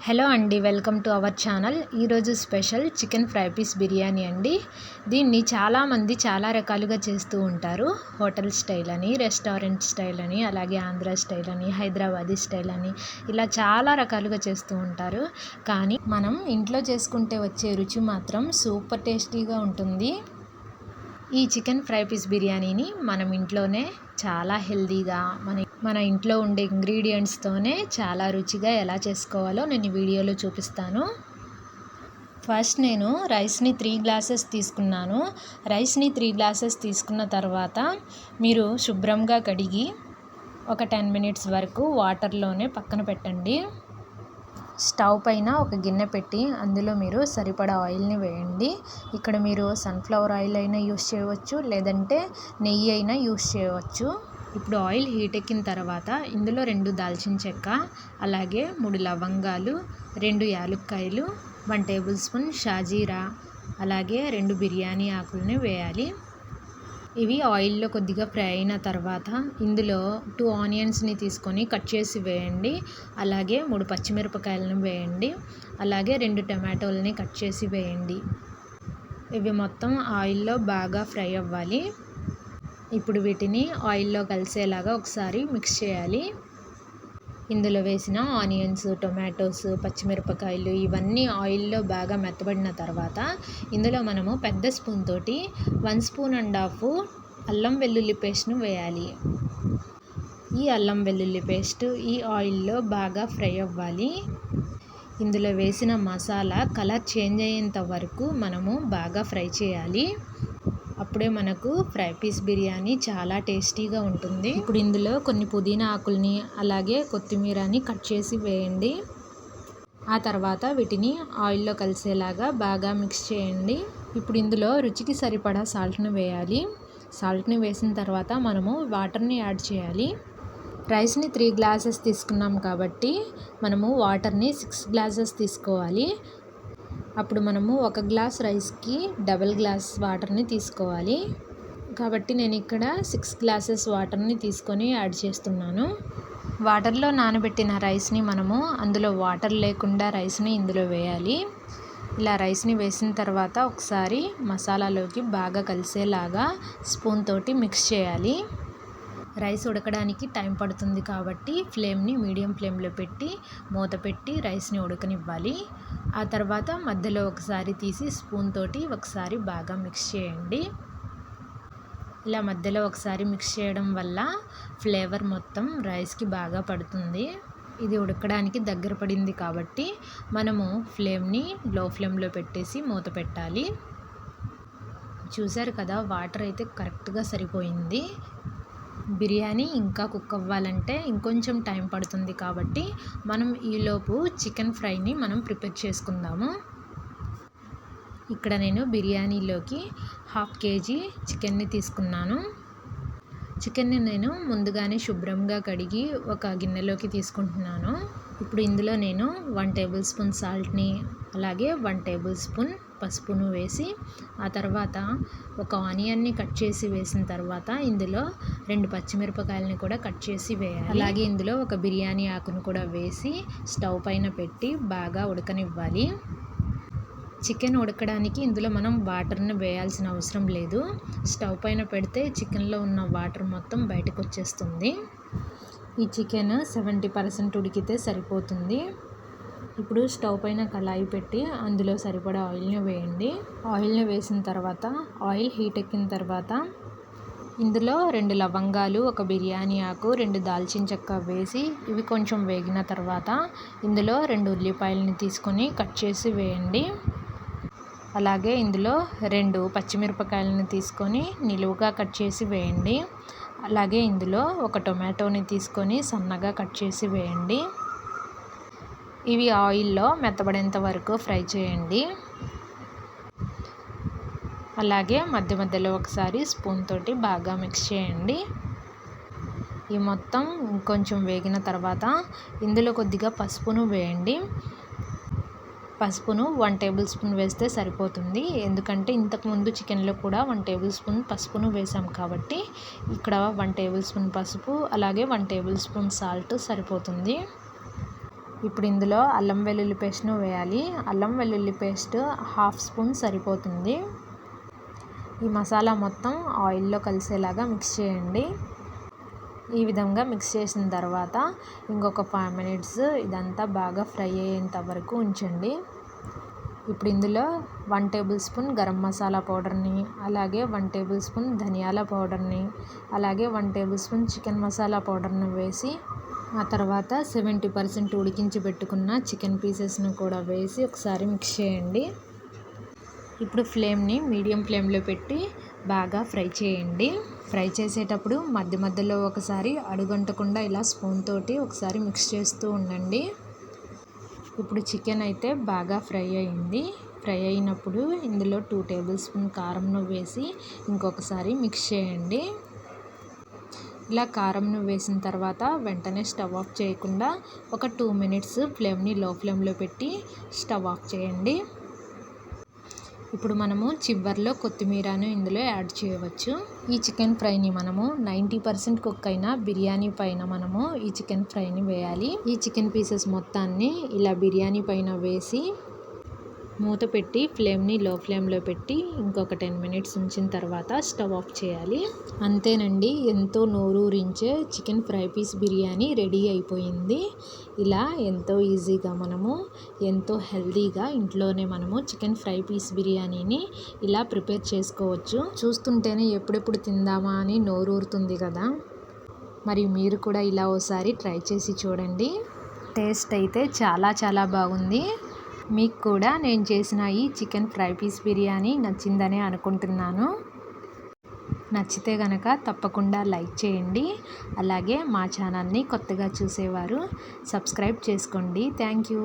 Hello అండి, welcome to our channel. ఈరోజు special chicken fry piece biryani అండి. దీన్ని చాలామంది చాలా రకాలుగా చేస్తూ ఉంటారు. హోటల్ స్టైల్ అని, రెస్టారెంట్ స్టైల్ అని, అలాగే ఆంధ్ర స్టైల్ అని, హైదరాబాదీ స్టైల్ అని, ఇలా చాలా రకాలుగా చేస్తూ ఉంటారు. కానీ మనం ఇంట్లో చేసుకుంటే వచ్చే రుచి మాత్రం సూపర్ టేస్టీగా ఉంటుంది. ఈ చికెన్ ఫ్రై పీస్ బిర్యానీని మనం ఇంట్లోనే చాలా హెల్తీగా మన ఇంట్లో ఉండే ఇంగ్రీడియంట్స్తోనే చాలా రుచిగా ఎలా చేసుకోవాలో నేను ఈ వీడియోలో చూపిస్తాను. ఫస్ట్ నేను రైస్ని 3 గ్లాసెస్ తీసుకున్నాను. రైస్ని 3 గ్లాసెస్ తీసుకున్న తర్వాత మీరు శుభ్రంగా కడిగి ఒక 10 మినిట్స్ వరకు వాటర్లోనే పక్కన పెట్టండి. స్టవ్ పైన ఒక గిన్నె పెట్టి అందులో మీరు సరిపడా ఆయిల్ని వేయండి. ఇక్కడ మీరు సన్ఫ్లవర్ ఆయిల్ అయినా యూస్ చేయవచ్చు, లేదంటే నెయ్యి అయినా యూస్ చేయవచ్చు. ఇప్పుడు ఆయిల్ హీట్ ఎక్కిన తర్వాత ఇందులో 2 దాల్చిన చెక్క, అలాగే 3 లవంగాలు, 2 యాలుక్కాయలు, 1 టేబుల్ స్పూన్ షాజీరా, అలాగే 2 బిర్యానీ ఆకులని వేయాలి. ఇవి ఆయిల్లో కొద్దిగా ఫ్రై అయిన తర్వాత ఇందులో 2 ఆనియన్స్ని తీసుకొని కట్ చేసి వేయండి. అలాగే 3 పచ్చిమిరపకాయలను వేయండి. అలాగే 2 టమాటోలని కట్ చేసి వేయండి. ఇవి మొత్తం ఆయిల్లో బాగా ఫ్రై అవ్వాలి. ఇప్పుడు వీటిని ఆయిల్లో కలిసేలాగా ఒకసారి మిక్స్ చేయాలి. ఇందులో వేసిన ఆనియన్స్, టొమాటోస్, పచ్చిమిరపకాయలు ఇవన్నీ ఆయిల్లో బాగా మెత్తబడిన తర్వాత ఇందులో మనము పెద్ద స్పూన్ తోటి 1.5 స్పూన్ అల్లం వెల్లుల్లి పేస్ట్ను వేయాలి. ఈ అల్లం వెల్లుల్లి పేస్ట్ ఈ ఆయిల్లో బాగా ఫ్రై అవ్వాలి. ఇందులో వేసిన మసాలా కలర్ చేంజ్ అయ్యేంత వరకు మనము బాగా ఫ్రై చేయాలి. అప్పుడే మనకు ఫ్రై పీస్ బిర్యానీ చాలా టేస్టీగా ఉంటుంది. ఇప్పుడు ఇందులో కొన్ని పుదీనా ఆకుల్ని, అలాగే కొత్తిమీరని కట్ చేసి వేయండి. ఆ తర్వాత వీటిని ఆయిల్లో కలిసేలాగా బాగా మిక్స్ చేయండి. ఇప్పుడు ఇందులో రుచికి సరిపడా సాల్ట్ని వేయాలి. సాల్ట్ని వేసిన తర్వాత మనము వాటర్ని యాడ్ చేయాలి. రైస్ని 3 గ్లాసెస్ తీసుకున్నాం కాబట్టి మనము వాటర్ని 6 గ్లాసెస్ తీసుకోవాలి. అప్పుడు మనము 1 గ్లాస్ రైస్కి డబుల్ గ్లాస్ వాటర్ని తీసుకోవాలి. కాబట్టి నేను ఇక్కడ 6 గ్లాసెస్ వాటర్ని తీసుకొని యాడ్ చేస్తున్నాను. వాటర్లో నానబెట్టిన రైస్ని మనము అందులో వాటర్ లేకుండా రైస్ని ఇందులో వేయాలి. ఇలా రైస్ని వేసిన తర్వాత ఒకసారి మసాలాలోకి బాగా కలిసేలాగా స్పూన్ తోటి మిక్స్ చేయాలి. రైస్ ఉడకడానికి టైం పడుతుంది కాబట్టి ఫ్లేమ్ని మీడియం ఫ్లేమ్లో పెట్టి మూత పెట్టి రైస్ని ఉడకనివ్వాలి. ఆ తర్వాత మధ్యలో ఒకసారి తీసి స్పూన్ తోటి ఒకసారి బాగా మిక్స్ చేయండి. ఇలా మధ్యలో ఒకసారి మిక్స్ చేయడం వల్ల ఫ్లేవర్ మొత్తం రైస్కి బాగా పడుతుంది. ఇది ఉడకడానికి దగ్గర పడింది కాబట్టి మనము ఫ్లేమ్ని లో ఫ్లేమ్లో పెట్టేసి మూత పెట్టాలి. చూసారు కదా, వాటర్ అయితే కరెక్ట్గా సరిపోయింది. బిర్యానీ ఇంకా కుక్ అవ్వాలంటే ఇంకొంచెం టైం పడుతుంది కాబట్టి మనం ఈలోపు చికెన్ ఫ్రైని మనం ప్రిపేర్ చేసుకుందాము. ఇక్కడ నేను బిర్యానీలోకి 1/2 కేజీ చికెన్ని తీసుకున్నాను. చికెన్ని నేను ముందుగానే శుభ్రంగా కడిగి ఒక గిన్నెలోకి తీసుకుంటున్నాను. ఇప్పుడు ఇందులో నేను 1 టేబుల్ స్పూన్ సాల్ట్ని, అలాగే 1 టేబుల్ స్పూన్ పసుపును వేసి, ఆ తర్వాత ఒక ఆనియన్ని కట్ చేసి వేసిన తర్వాత ఇందులో 2 పచ్చిమిరపకాయలని కూడా కట్ చేసి వేయాలి. అలాగే ఇందులో ఒక బిర్యానీ ఆకును కూడా వేసి స్టవ్ పైన పెట్టి బాగా ఉడకనివ్వాలి. చికెన్ ఉడకడానికి ఇందులో మనం వాటర్ని వేయాల్సిన అవసరం లేదు. స్టవ్ పైన పెడితే చికెన్లో ఉన్న వాటర్ మొత్తం బయటకు వచ్చేస్తుంది. ఈ చికెన్ 70% ఉడికితే సరిపోతుంది. ఇప్పుడు స్టవ్ పైన కళాయి పెట్టి అందులో సరిపడా ఆయిల్ని వేయండి. ఆయిల్ని వేసిన తర్వాత ఆయిల్ హీట్ ఎక్కిన తర్వాత ఇందులో 2 లవంగాలు, 1 బిర్యానీ ఆకు, 2 దాల్చిన చెక్క వేసి ఇవి కొంచెం వేగిన తర్వాత ఇందులో 2 ఉల్లిపాయలని తీసుకొని కట్ చేసి వేయండి. అలాగే ఇందులో 2 పచ్చిమిరపకాయలని తీసుకొని నిలువుగా కట్ చేసి వేయండి. అలాగే ఇందులో 1 టొమాటోని తీసుకొని సన్నగా కట్ చేసి వేయండి. ఇవి ఆయిల్లో మెత్తబడేంత వరకు ఫ్రై చేయండి. అలాగే మధ్య మధ్యలో ఒకసారి స్పూన్ తోటి బాగా మిక్స్ చేయండి. ఈ మొత్తం కొంచెం వేగిన తర్వాత ఇందులో కొద్దిగా పసుపును వేయండి. పసుపును 1 టేబుల్ స్పూన్ వేస్తే సరిపోతుంది. ఎందుకంటే ఇంతకుముందు చికెన్లో కూడా 1 టేబుల్ స్పూన్ పసుపును వేసాం కాబట్టి ఇక్కడ 1 టేబుల్ స్పూన్ పసుపు, అలాగే 1 టేబుల్ స్పూన్ సాల్ట్ సరిపోతుంది. ఇప్పుడు ఇందులో అల్లం వెల్లుల్లి పేస్ట్ను వేయాలి. అల్లం వెల్లుల్లి పేస్ట్ 1/2 స్పూన్ సరిపోతుంది. ఈ మసాలా మొత్తం ఆయిల్లో కలిసేలాగా మిక్స్ చేయండి. ఈ విధంగా మిక్స్ చేసిన తర్వాత ఇంకొక 5 మినిట్స్ ఇదంతా బాగా ఫ్రై అయ్యేంత వరకు ఉంచండి. ఇప్పుడు ఇందులో 1 టేబుల్ స్పూన్ గరం మసాలా పౌడర్ని, అలాగే 1 టేబుల్ స్పూన్ ధనియాల పౌడర్ని, అలాగే 1 టేబుల్ స్పూన్ చికెన్ మసాలా పౌడర్ని వేసి, ఆ తర్వాత 70% ఉడికించి పెట్టుకున్న చికెన్ పీసెస్ను కూడా వేసి ఒకసారి మిక్స్ చేయండి. ఇప్పుడు ఫ్లేమ్ని మీడియం ఫ్లేమ్లో పెట్టి బాగా ఫ్రై చేయండి. ఫ్రై చేసేటప్పుడు మధ్య మధ్యలో ఒకసారి అడుగంటకుండా ఇలా స్పూన్ తోటి ఒకసారి మిక్స్ చేస్తూ ఉండండి. ఇప్పుడు చికెన్ అయితే బాగా ఫ్రై అయింది. ఫ్రై అయినప్పుడు ఇందులో 2 టేబుల్ స్పూన్ కారంను వేసి ఇంకొకసారి మిక్స్ చేయండి. ఇలా కారంను వేసిన తర్వాత వెంటనే స్టవ్ ఆఫ్ చేయకుండా ఒక 2 మినిట్స్ ఫ్లేమ్ని లో ఫ్లేమ్లో పెట్టి స్టవ్ ఆఫ్ చేయండి. ఇప్పుడు మనము చివర్లో కొత్తిమీరను ఇందులో యాడ్ చేయవచ్చు. ఈ చికెన్ ఫ్రైని మనము 90% కుక్ అయిన బిర్యానీ పైన మనము ఈ చికెన్ ఫ్రైని వేయాలి. ఈ చికెన్ పీసెస్ మొత్తాన్ని ఇలా బిర్యానీ పైన వేసి మూత పెట్టి ఫ్లేమ్ని లో ఫ్లేమ్లో పెట్టి ఇంకొక 10 మినిట్స్ ఉంచిన తర్వాత స్టవ్ ఆఫ్ చేయాలి. అంతేనండి, ఎంతో నోరూరించే chicken fry piece biryani ready అయిపోయింది. ఇలా ఎంతో ఈజీగా మనము ఎంతో హెల్తీగా ఇంట్లోనే మనము చికెన్ ఫ్రై పీస్ బిర్యానీని ఇలా ప్రిపేర్ చేసుకోవచ్చు. చూస్తుంటేనే ఎప్పుడెప్పుడు తిందామా అని నోరూరుతుంది కదా. మరి మీరు కూడా ఇలా ఓసారి ట్రై చేసి చూడండి. టేస్ట్ అయితే చాలా చాలా బాగుంది. మీకు కూడా నేను చేసిన ఈ చికెన్ ఫ్రై పీస్ బిర్యానీ నచ్చిందనే అనుకుంటున్నాను. నచ్చితే కనుక తప్పకుండా లైక్ చేయండి. అలాగే మా ఛానల్ని కొత్తగా చూసేవారు సబ్స్క్రైబ్ చేసుకోండి. Thank you.